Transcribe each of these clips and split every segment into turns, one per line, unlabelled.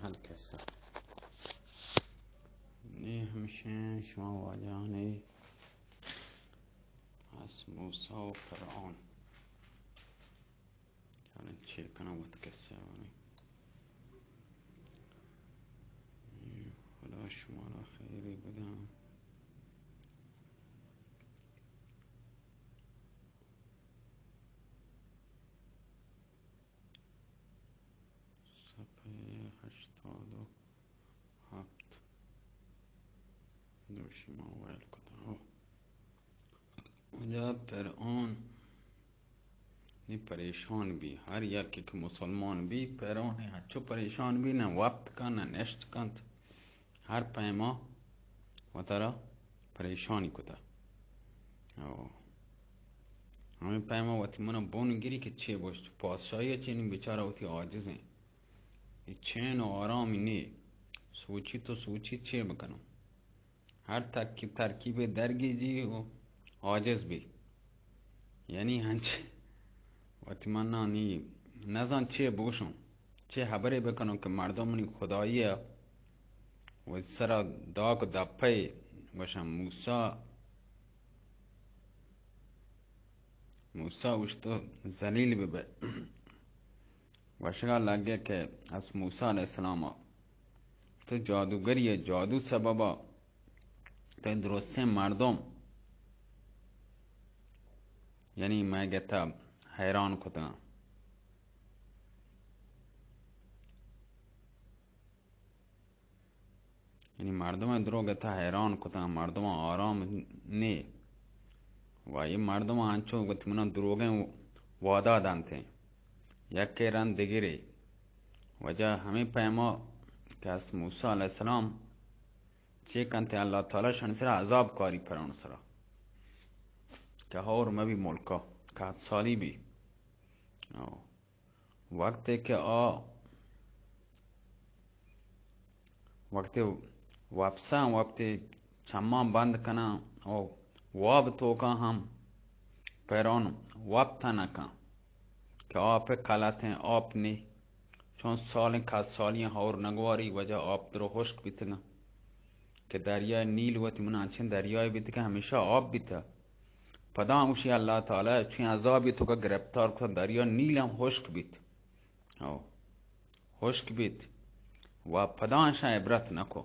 هل کسا نه همیشه شما واجهانه از موسی و فرعون حالا چه کنم وقت کسا خدا شما را خیری بدم. صفحه 87 دو شما ویل کتا اونجا فرعون نی پریشان بی هر یکی که مسلمان بی فرعون هچو پریشان بی نه وقت کن نه نشت کند هر پیما و ترا پریشانی کتا همین پیما وقتی منو بون گیری که چه باش پادشاهی چنین بیچاره وقتی عاجزه چین و آرامی نی سوچی چه بکنم هر ترکیب درگیجی و عاجز بی یعنی هنچه وقتی من نانی نزان چه بوشم چه خبری بکنم که مردمانی خداییه و سر داغ دپی باشم موسی وشتو زلیل ببه وشگاه لگه که از موسی علیہ السلام تو جادوگریه جادو سببا تو درسته مردم یعنی میں گتا حیران کتا یعنی مردم درو گتا حیران کتا مردم آرام نی و یہ مردم آنچو گتا منا دروگیں وعدہ دانتے یک کے رن دگیری وجہ ہمیں پیما کہ اس موسیٰ علیہ السلام چے کنتے اللہ تعالی شان سرا عذاب کاری پران سرا کہ اور مبی ملکا کہ سالی بھی وقت کہ وقت واپسا وقت چمان بند کنا او واب توکا ہم پیران واب تا نکا کہ آپ کلاتے ہیں آپ نے چون سالیں کا سالیاں اور نگواری وجہ آپ درو خشک بیتگا کہ دریای نیل وقت منانچن دریای بیتگا ہمیشہ آپ بیتا پدا اوشی اللہ تعالی چون عذابی تو کا گرفتار کتا دریا نیل هم خشک بیت خشک بیت و پدانشا عبرت نکو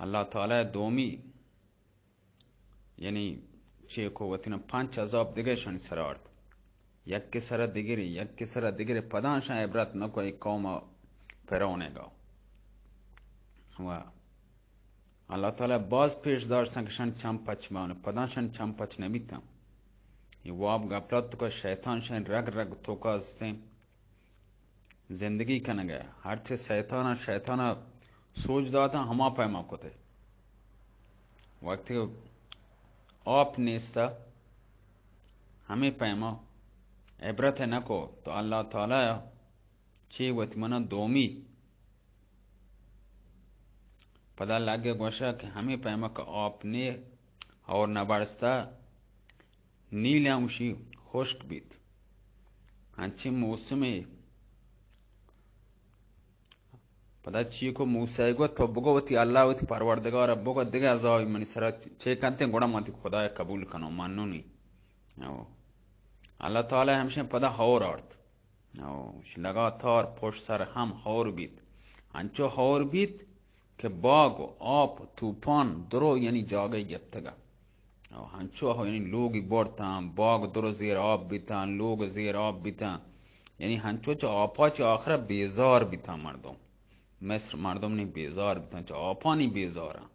اللہ تعالی دومی یعنی چه کو وطن 5 عذاب دیگه شان سرارد یک کے سر دیگری پدانشا عبرت نکو ایک قوم فرعونه گا و اللہ تعالی باز پیش داشتن که شان چمپچ بانه پدانشان چمپچ نمیتن یہ واب گپلت تو کا شیطان شان رگ تو کا ہستے زندگی کن گیا ہر چه شیطان سوچ داتا ہما پیما کو تے وقت آپ نیستا ہمیں پیما عبرت نکو تو اللہ تعالی چی وقت منا دومی پدا لگے گوشا کہ ہمیں پیما کا آپ نے اور نبرستا نیل اوشی خشک بیت ہنچی موسمی پدا چی کو موسی گو تو بگو وتی اللہ وتی پروردگار بگو دیگه عذاب من سر چه کنتے گوڑا ماتی خدا قبول کنو مانو نی اللہ تعالی ہمشن پدا ہور آرد لگاتار پشت سر هم ہور بیت ہنچو ہور بیت کہ باگ و آب توپان درو یعنی جاگه گفتگا ہنچو یعنی لوگی بورتان باغ درو زیر آب بیتان لوگ زیر آب بیتان یعنی ہنچو چا آپا چا آخر بیزار بیتان مردم مصر مردم نی بیزار بیتان چا آپا نی بیزارا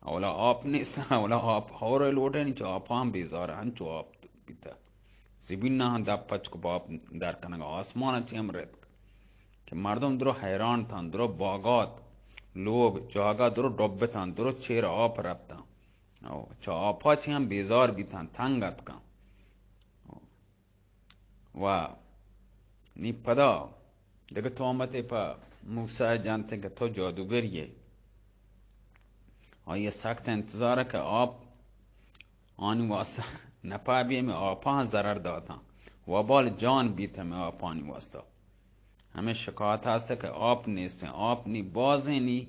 اولا آپ نیستن اولا آپ ہور لوٹے نی چا آپا هم بیزارا ہنچو آب بیتا زبین نا هم دب پچ کو باپ در کنگا آسمان چی هم رد کہ مردم درو حیران تان درو باغات لوگ جاگا درو ڈوبتان درو چیر آپ ربتان چا آپا چی هم بیزار بیتن تنگت کن و نی پدا دیگه تو آمده پا موسی جانتے کہ تو جادوگریه اور یہ سخت انتظار ہے کہ آپ آنی واسطہ نپا بھی میں آپا ضرر داتا وبال جان بیتا میں آپانی واسطہ हमें शिकायत हस्ते कि आप नेस्ते आप नी बाजें नी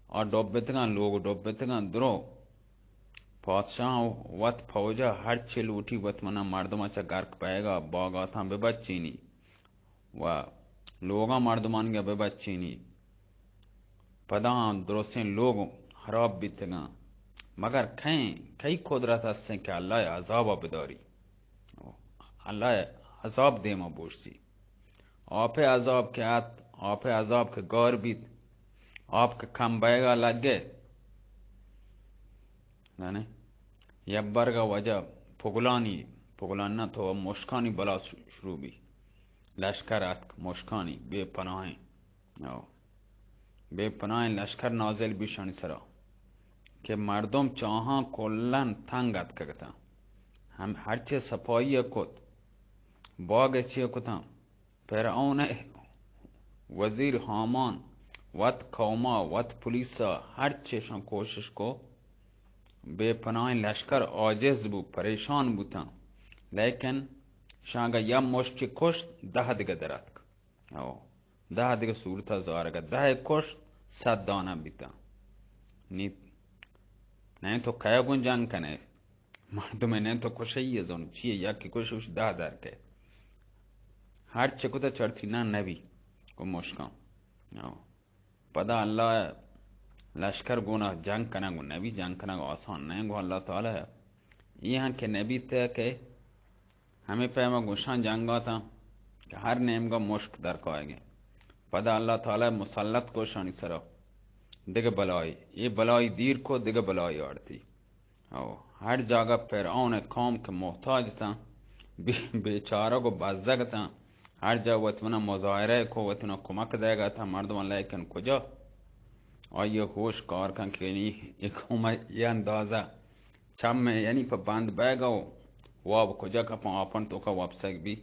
और डोबेतगा लोग डोबेतगा द्रो पातशाह वत फौजा हर चिल उठी वत मना मर्दमाचा गर्क पाएगा बागा था बेबच्चीनी व लोगा मर्दमान गया बेबच्चीनी पदा द्रोसें लोग हराब बीतगा मगर कई कुदरत हस्ते कि अल्लाह अजाब बिदारी अल्लाह अजाब देमा बोझती आप अजाब के आत आप अजाब के गौर बीत आपके कम बैगा लग गए यानी यब्बर का वजह पुगलाना तो मुश्कानी बला शुरू भी लश्कर आत मुश्कानी बेपनाहें लश्कर नाजिल भी शनि सरा के मर्दम चाहा कोल्लन तंग आत करता हम हर चे सफाई कोत बाग अच्छे कोता फिरौन वजीर हामान वत कौमा वत पुलिसा हर चेशा कोशिश को बेपनाह लश्कर आजिज बु परेशान बुता लेकिन शांगा या मुश्किल खुश दह दिग दरत दह दिग सूरत ज़ारगा दह खुश सदाना बीता नहीं तो कया गुंजान कने मर्द में नहीं तो खुश ही है जोन चाहिए या कि खुश उस दह दर के हर चकुता चढ़ती ना नबी को मुश्का पदा अल्लाह लश्कर गुना जंग करना गो नबी जंग करना गो आसान नहीं गो अल्लाह ताला है यहाँ के नबी तय के हमें पैमा गुशान जंग आता कि हर नेम का मुश्क दर को आएंगे पदा अल्लाह ताला मुसल्लत को शानी सरा दिग बलाई ये बलाई दीर को दिग बलाई आड़ती हर जगह फिरौन कौम के मोहताज था बेचारा को बाज़क था हर जगह वतना मुजाहरे को वतना कुमक देगा था मर्दों लेकिन कुजा और ये होश कार का कि एक ये अंदाजा छम में यानी पर बंद बैगा वाब कुजा का अपन तो का वापसक भी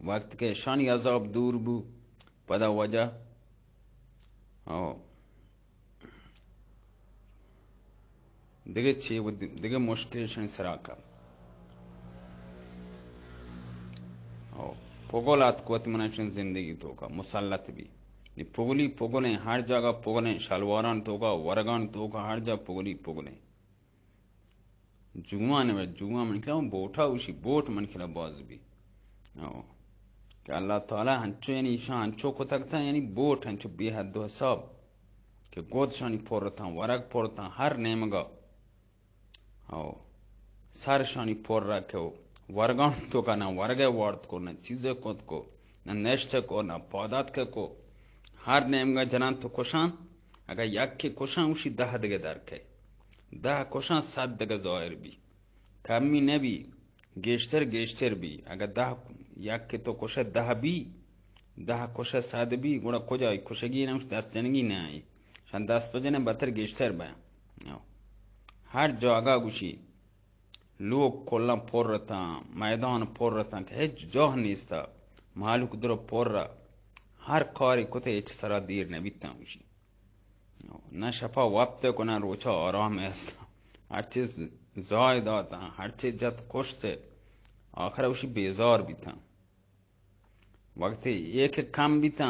वक्त के शानी अजाब दूर बू पदा वजह दिगे छे दिगे मुश्किल शनि सराका पोगोलात कुत मनशन जिंदगी तो का मुसल्लत भी पुगले हर जगह पुगले शलवारान तो का वरगान तो का हर जगह पुगले जुआ मन खिला बोठा उसी बोट मन खिला बाज भी कि अल्लाह ताला हंचो यानी ईशा हंचो को तकता यानी बोट हंचो बेहद दो सब कि गोद शानी पोरता वरग पोरता हर नेमगा सर शानी पोर रखे वर्गान तो का ना वर्गे वार्त को ना चीजें को ना नेष्ट को ना पौधात के को हर नेमगा जनान तो कुशान अगर याक के कुशान उसी दह दगे दर के दह कुशान सात दगे ज़ाहिर भी कमी ने भी गेश्तर भी अगर दह याक के तो कुशा दह भी दह कुशा सात भी गुड़ा कुजा कुशगी ना उस 10 जनगी ना आई शान 10 बजने बतर गेश्तर बा हर जगह गुशी लोग कोल्ला पोर्रता मैदान पोर्रता के जोह निस्ता मालूक दरो पोर्रा हर कारी कुते इच सरा दीर ने बिता उशी न शफा वक्त को ना रोचा आराम ऐसा हर चीज जायद आता हर चीज जत खुश थे आखिर उशी बेजार भी था वक्त एक कम भी था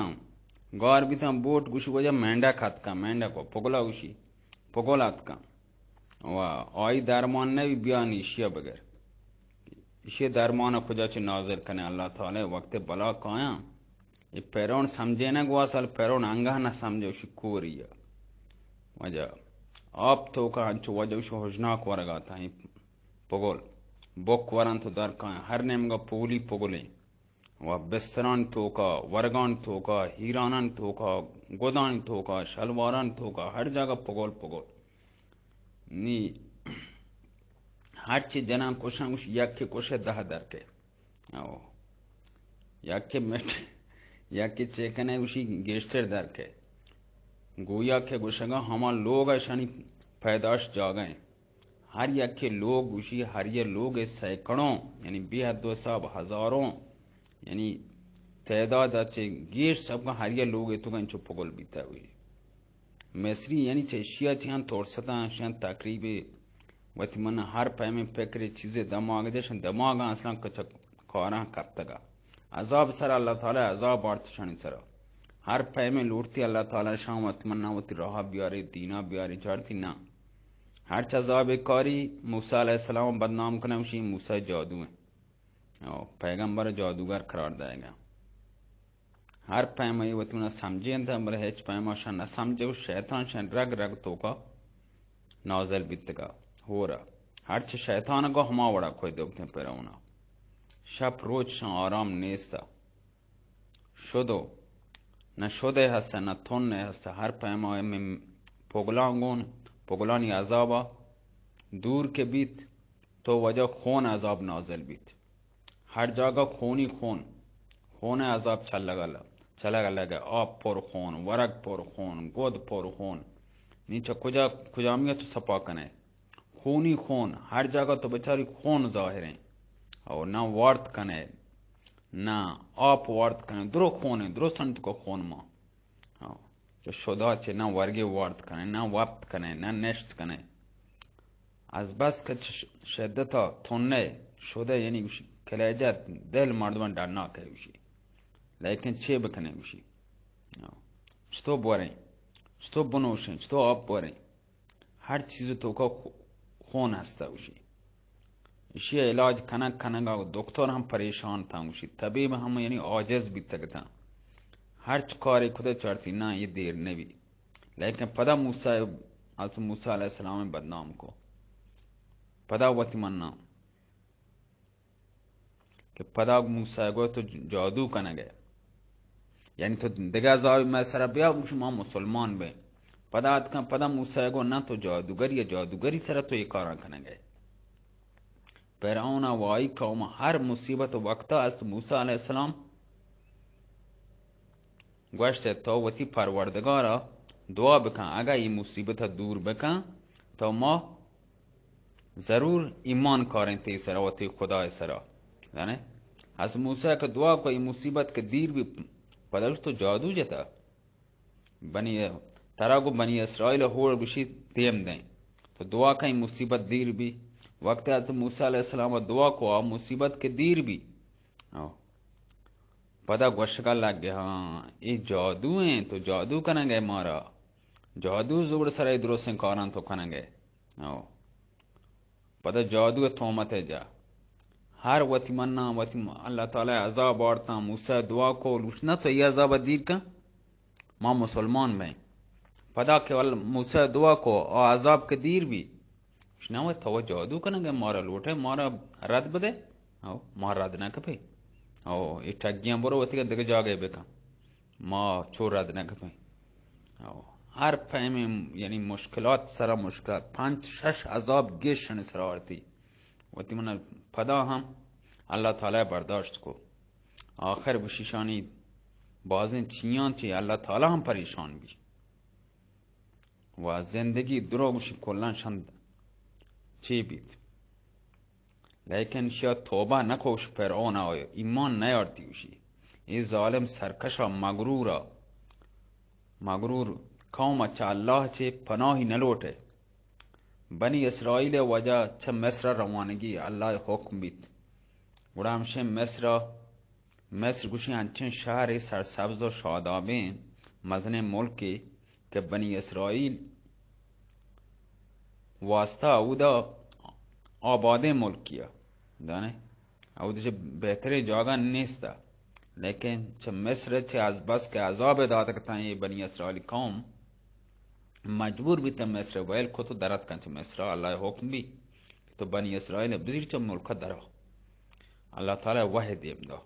गौर भी था बोट गुशी वजह मेंढा खात का मेंढा को पुगला उशी पुगलात का वाह आई दरमान ने भी बयान इशिया बगैर इशे दरमान खुदा च नाज़िल कने अल्लाह ताला वक्त बला काया ये पैरों समझे ना गुआसल पैरों अंगा ना समझे उसी कोरिया वजह आप तो का अंचो वजह उसी होजनाक वरगा था पगोल बोक वरन तो दर का हर नेम का पुगले वह बिस्तरान तो का वरगान तो का हीरानन तो का गोदान तो का शलवारन तो का हर जगह पगोल नी हर चीज जना कुछ याके कुछ दह दर के याके मेट याके चेकने उसी गेस्टर दर के गोया के गुशगा हमार लोग शनि पैदाश जागए हर याके लोग उसी हर ये लोग सैकड़ों यानी बेहद दो सब हजारों यानी तादाद अच्छे गेस्ट सबका हर ये लोग तो का चुप गोल बीता हुई मैसरी यानी चेशिया चान तोड़ सता शान तकरीबे वतमन हर पैमे पेकरे चीजें दमाग जैसे दमाग असला कच कारा कब तक عذاب سر اللہ تعالی عذاب آرتشانی سر ہر پے میں لوٹتی اللہ تعالی شام و تمنا ہوتی راہ بیاری دینا بیاری چارتی نا ہر عذاب کاری موسیٰ علیہ السلام بدنام کرنے وشی موسیٰ جادو ہیں پیغمبر جادوگر قرار دائے گا ہر پیما یہ وطمنا سمجھیں تھا بر ہیچ پیما شان نہ سمجھے و شیطان شان رگ رگ تو کا نازل بیتگا ہو رہا ہر چھ شیطان کو ہما وڑا کوئی دوبتے پیرونا شب روز شان آرام نیستا شدو نہ شده هسته نه تن هسته هر پیمای پگلانی عذابا دور که بیت تو وجه خون عذاب نازل بیت هر جاگا خونی خون عذاب چل لگا آب پر خون ورق پر خون گود پر خون نیچه کجا میگه تو سپا کنه خونی خون هر جاگا تو بچاری خون ظاهر ہیں اور نہ وارد کنه نه آب وارد کنه درو خونه درستند کو خون ما جو شدا چه نه ورگی وارد کنه نه وقت کنه نه نشت کنه از بس که شدتا تونه شده یعنی کلیجت دل مردمان در ناکه وشی لیکن چه بکنه وشی چطور بورین چطور بنوشین چطور آب بورین هر چیز تو که خون هسته وشی इसी इलाज कनक कनगा डॉक्टर हम परेशान था उसी तबीब हम यानी आजिज भी तक था हर चुकारी खुद चढ़ती ना ये देर ने भी लेकिन पदा मूसा मूसा अलैहिस्सलाम बदनाम को पदा वती मन्ना कि पदा मूसा को तो जादू कन गए यानी तो दिगा जाव मैं सरबिया मुसलमान मुसलमान बे पदा मूसा को ना तो जादूगरी सर तो ये कारण कन गए فرعون وائی قوم ہر مصیبت وقتا است موسی علیہ السلام گوشت تو وتی پروردگارا دعا بکن اگر یہ مصیبت دور بکن تو ما ضرور ایمان کاریں تی سرا وتی خدا سرا یعنی از موسی کا دعا کو یہ مصیبت کے دیر بھی پدر تو جادو جتا بنی ترا کو بنی اسرائیل ہور بشی تیم دیں تو دعا کا یہ مصیبت دیر بھی وقت حضرت موسیٰ علیہ السلام دعا کو آ مصیبت کے دیر بھی پدا گوشگا لگ گیا ہاں یہ جادو ہیں تو جادو کریں گے مارا جادو زور سرائی درستیں کاران تو کریں گے پدا جادو تومت جا ہر وطی مننا وطی اللہ تعالی عذاب آرتا موسیٰ دعا کو لوشنا تو یہ عذاب دیر کا ما مسلمان میں پدا کہ موسیٰ دعا کو عذاب کے دیر بھی شنو تو جادو کنگے مارا لوٹے مارا رد بدے او مارا رد نہ کپے او یہ ٹھگیاں برو وتی دگ جاگے بکا ما چور رد نہ کپے او ہر پیم یعنی مشکلات سرا مشکلات 5-6 عذاب گشن سرارتی وتی من پدا ہم اللہ تعالی برداشت کو آخر بشیشانی بازیں چیاں چی اللہ تعالی ہم پریشان بھی و زندگی دروگش کلان شند چی بید لیکن شاید توبه نکوش فرعون آیا ایمان نیارتی وشی این ظالم سرکشا مغرور قوم چه اللہ چه پناهی نلوٹے بنی اسرائیل وجہ چه مصر روانگی اللہ حکم بید گوڑا ہمشہ مصر گوشی انچن شہر سرسبز و شادابیں مزن ملکی کہ بنی اسرائیل واسطہ اودا آباد ملک کیا دانے اودا چه بہتری جاگا نیستا لیکن چه مصر چه از بس که عذاب داتا کتا یہ بنی اسرائیل قوم مجبور بھی تا مصر ویل کو تو درد کن چه مصر اللہ حکم بھی تو بنی اسرائیل بزیر چه ملک درہ اللہ تعالی وحی دیم دا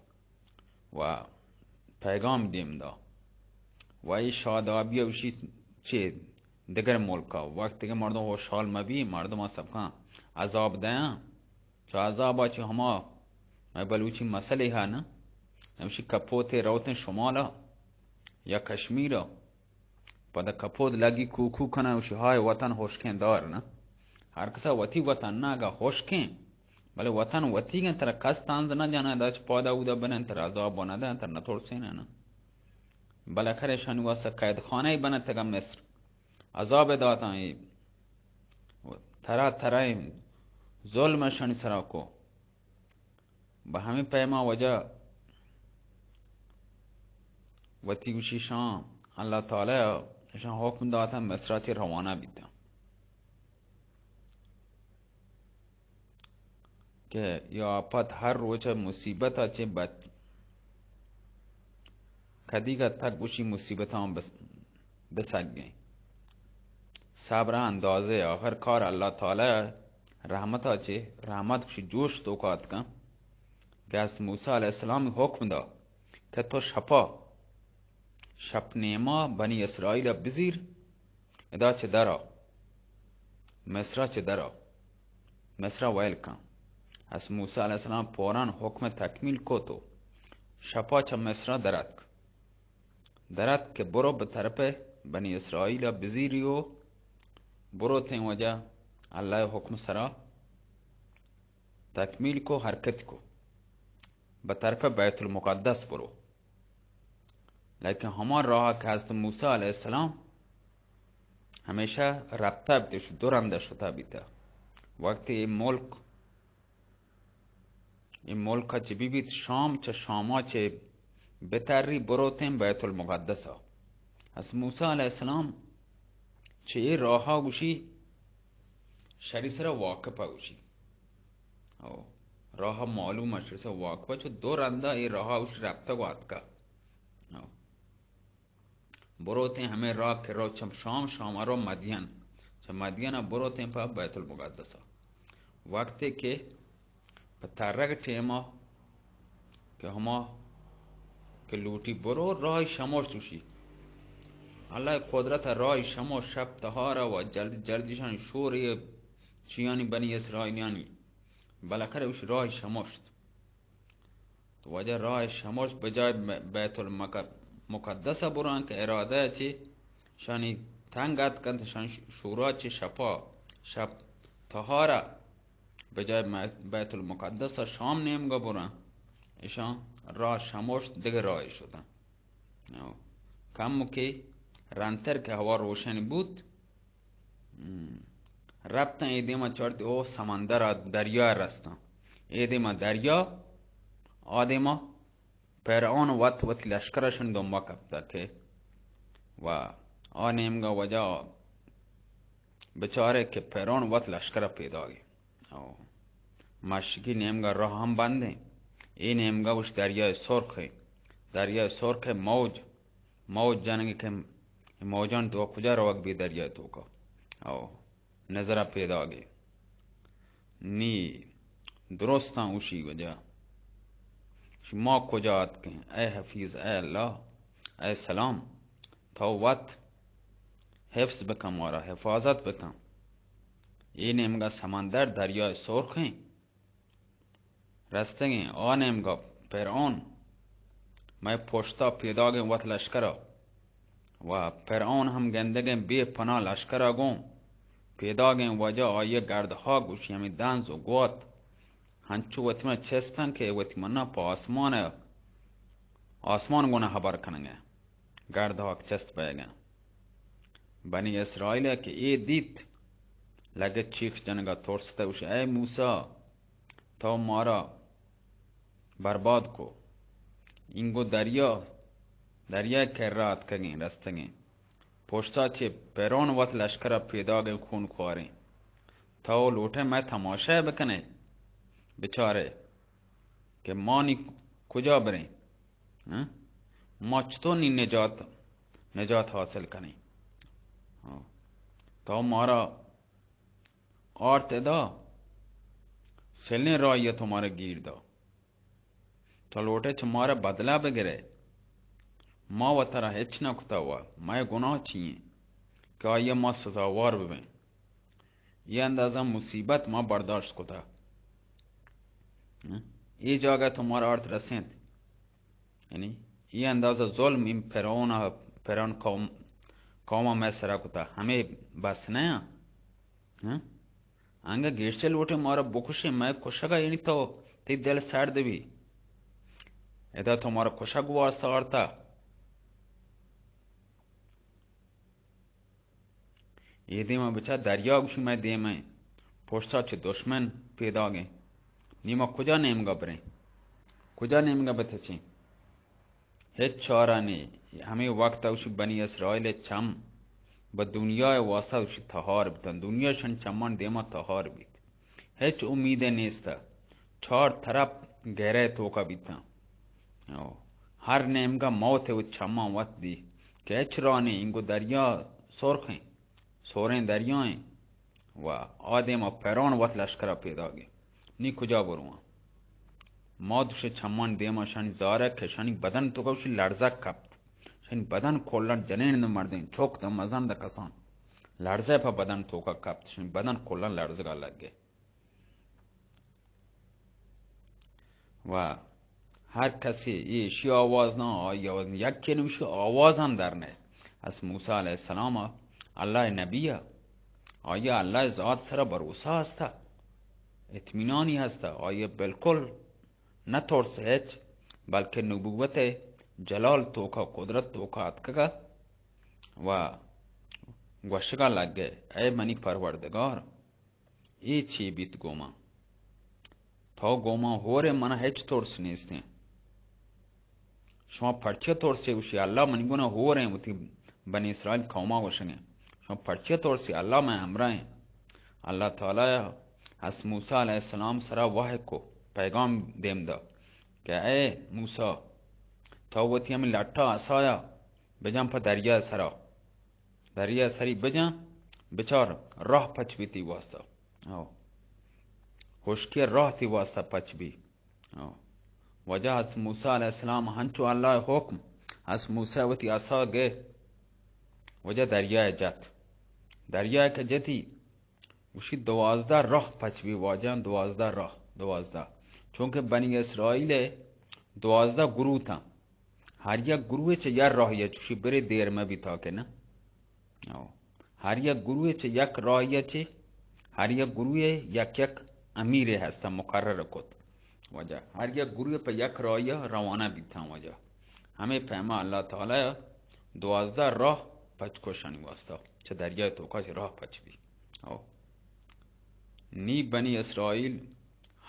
و پیغام دیم دا و ای شادابی وشی چه دیگر ملکا وقت که مردم خوشحال مبی مردم ها سبکان عذاب دیں چو عذاب ها چه ہما بلوچی مسئله ها نا نمشی کپوت روتن شمالا یا کشمیرا پدا کپوت لگی کوکو کنه وشی های وطن خوشکن دار نا هر کسا وطی وطن نا اگا خوشکن بله وطن وطی گن تر کس تانز نا جانا دا چه پادا اودا بنن تر عذاب بنا دا تر نتورسین نا بله کرشانی واسه قید خانه بنا تگا مصر عذاب داتا ہے ترا ظلم شنی سرا کو بہمی پیما وجہ وتی گوشی شام الله تعالی شان حکم داتا مصر چه روانه بیتا که یا پت هر روچ مصیبت چه بد کدی که تک گوشی مصیبت هم بسک گئی صبر اندازه آخر کار الله تعالی رحمت چه رحمت گوشی جوش توکات کن که از موسی علیه السلام حکم دا که تو شپ نیما بنی اسرائیل بزیر ادا چه درا مصر چه درا مصر ویل کن از موسی علیه السلام پوران حکم تکمیل کو تو شپا چه مصر درد که برو به طرف بنی اسرائیل بزیری و برو تین وجه الله حکم سرا تکمیل کو حرکت کو به طرف بیت المقدس برو لیکن همان راه که حضرت موسی علیه السلام همیشه ربطه بیده شد دورنده شده بیده وقتی این ملک چه بیبید شام چه شاما چه بتری بروتیم بیت المقدس ها از موسی علیه السلام چه این راه ها گوشی شریس را واقف گوشی راه ها معلوم شریس را واقف چه دورنده این راه ها گوشی ربطه گواد که بروتیم همه راه که رو چم شام رو مدین چه مدین بروتیم پا بیت المقدس ها وقتی که پترک تیما که هما که لوٹی برو راه شماش توشی الله قدرت راه شماش شب تهارا و جلدیشان شوری چیانی بنی اسرائیلیانی بالاخره وش راه شماش تو وجه راه شماش بجای بیت المقدس بران که اراده چی شانی تنگت کند شان شورا چی شب تهارا بجای بیت المقدس شام نیمگا بران ایشان راه شماش دیگه راهی شدن کمو که رنتر که هوا روشنی بود ربطن ایدیما چارتی او سمندر دریا رستن ایدیما دریا آدیما پیران وقت لشکرشن دنبا کبتا که و آنیمگا وجا بچاره که پیران وقت لشکر پیدا گی مشکی نیمگا راه هم بنده این نیمگا وش دریای سرخ موج جانگی که موجان تو کجا روک بی دریای تو کا نظر پیدا گی نی درستان وشی وجا ما کجا آت که ای حفیظ ای اللہ ای سلام تو وقت حفظ بکن مارا حفاظت بکن این نیمگا سمندر دریای سرخ رستگی آنیمگا پیران میں پوشتا پیدا گئے وقت لشکرہ و پیران هم گندگی بی پناه لشکرہ گون پیدا گئے وجہ آیه گردها گوشی همی دنز و گوات هنچو وطمه چستن که وطمه پا آسمان گونه خبر کننگه گردها چست بیگه بنی اسرائیل که ای دید لگه چیخ جنگا ترسته وشی ای موسی تو مارا برباد کو اینگو دریا کرات کگین رستگین پشتا چه پیران وقت لشکر پیدا گئے خون خواری تو لوٹے میں تماشا بکنے بچارے کہ مانی کجا بریں ما چطور نی نجات حاصل کنیں تو مارا آرت دا سلنے رائیہ تمہارے گیر دا تو لوٹے چھ مارا بدلہ بگرے ما و ترا هیچ نکتا ہوا میں گناہ چیئیں کہ آئیے ما سزاوار ببین یہ اندازہ مصیبت ما برداشت کتا یہ جاگہ تمہارا آرت رسیند یعنی یہ اندازہ ظلم این پیران قوم میں سرا کتا ہمیں بس نیا انگا گیرچے لوٹے مارا بکشی میں کشگا یعنی تو تی دل سرد بھی ادا تمہارا کشگ واسطہ آرتا یہ دیما بچا دریا گوشی میں دیما پوشتا چه دشمن پیدا گئے نیما کجا نیمگا بریں کجا نیمگا بتچیں هیچ چاره نی. همه وقت اوش بنی اسرائیل چم با دنیای واسه اوش تهار بیتن، دنیاشن چمان دیما تهار بیت. هیچ امید نیست. چهار طرف گره توکا بیتن. هر نیمگا موت و چمان وقت دی که هیچ رانی اینگو دریا سرخیں سورین دریائیں و آدم پیران وقت لشکر پیدا گی نی کجا بروان. ما دوش چمان دیما شانی زاره که شانی بدن تو گوشی لرزه کبت، شانی بدن کلن جنین دو مردین چوک دو مزن ده کسان لرزه پا بدن تو کا کبت، شانی بدن کلن لرزه گا لگه. و هر کسی ایشی آواز نه آیا یکی نمیشه آواز هم در نه. از موسی علیه السلام الله نبیه آیا الله ذات سر بروسا هسته، اطمینانی هسته، آیا بالکل نترس هیچ، بلکه نبوت جلال توکا قدرت توکا اتکگا و گوشگا لگه ای منی پروردگار ای چی بیت گوما تا گوما هور من هیچ ترس نیسته. شما پرچه ترسی وشی الله منی گونه هوره وتی بنی اسرائیل قوما وشنه. شما پرچه ترسی الله من امرای. الله تعالی از موسی علیه السلام سرا وحی کو پیغام دیم دا که ای موسی تا وتی همی لٹا اسایا بجام پا دریا سرا دریا سری بجام بچار راه پچ بیتی واسطا خشکی راه تی واسطا پچ بی. وجہ از موسی علیہ السلام ہنچو اللہ حکم از موسی وتی اسا گے وجہ دریائے جت دریائے که جتی وشی 12 راه پچ بی واجہ 12 راه 12 چونکه بنی اسرائیل 12 گروه تا هر یک گروه چه یک راهیه چوشی بره دیر ما بیتا که نه هر یک گروه چه یک راهیه چه هر یک گروه یک امیره هستا مقرر کد وجہ هر یک گروه پا یک راهیه روانه بیتن. وجہ همه پیما اللہ تعالی 12 راه پچ کشانی واسطا چه دریای توکاش راه پچ بی. نی بنی اسرائیل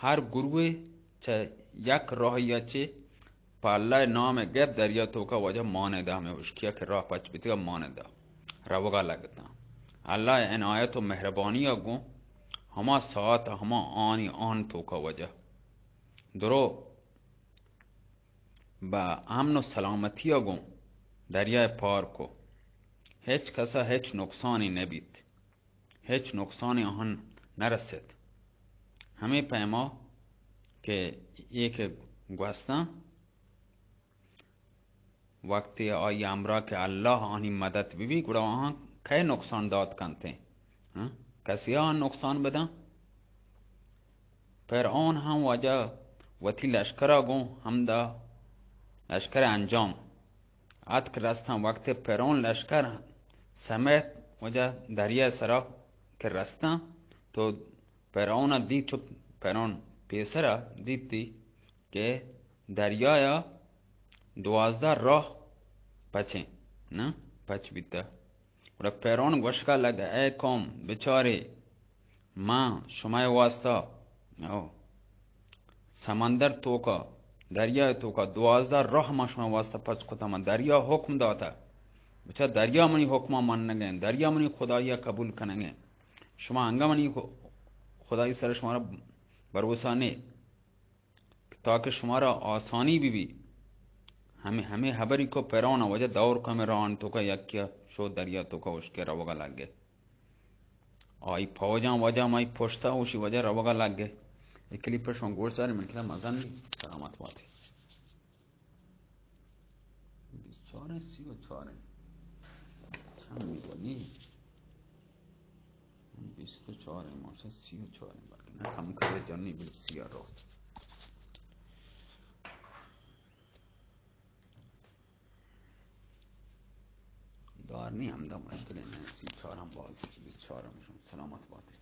هر گروه چه یک راهیه چه پا اللہ نام گب دریا توکا وجہ مانده ہمیں وشکیا که راه پچ بیتی گا مانده روگا لگتا. اللہ این آیت و مہربانی گو ہما ساعت ہما آنی آن توکا وجہ درو با امن و سلامتی گو دریای پار کو هیچ کسا هیچ نقصانی نبید، هیچ نقصانی آن نرسید. همه پیما که یک گوستن وقتی آئی امرا که الله آنی مدد بیبی گوڑا آن که نقصان داد کنتے کسی آن نقصان بدن پر آن هم وجہ وتی لشکر گو هم دا لشکر انجام ات که رستن وقت پیران لشکر سمیت وجہ دریا سرا که رستن تو پیران دید چو پیران پیسرا دیدی که دریایا 12 راه پچه نه پچ بیتا و پیران گوشکا لگه ای قوم بچاری ما شمای واسطا سمندر توکا دریای توکا 12 راه ما شما واسطه پچ کتا من دریا حکم داتا بچه دریا منی حکم من نگه دریا منی خدایی قبول کننگه شما انگا منی خدایی سر شما را بروسا نه تاکه شما را آسانی بی همه حبری کو پیرانا وجہ دور کم ران توکا یکیا شو دریا توکا وشکی روگا لگه آئی پاوجان وجہ مائی پشتا وشی وجہ روگا لگه یک کلیپ شما گوش داری من کلم ازن بی سلامت باتی 24 34 چند میدونی 24 مارچ 34 بلکه نه کم کرده جانی بی 30 رو دار نی هم دا مشکل نه 34 هم بازی 24 مشون سلامت باتی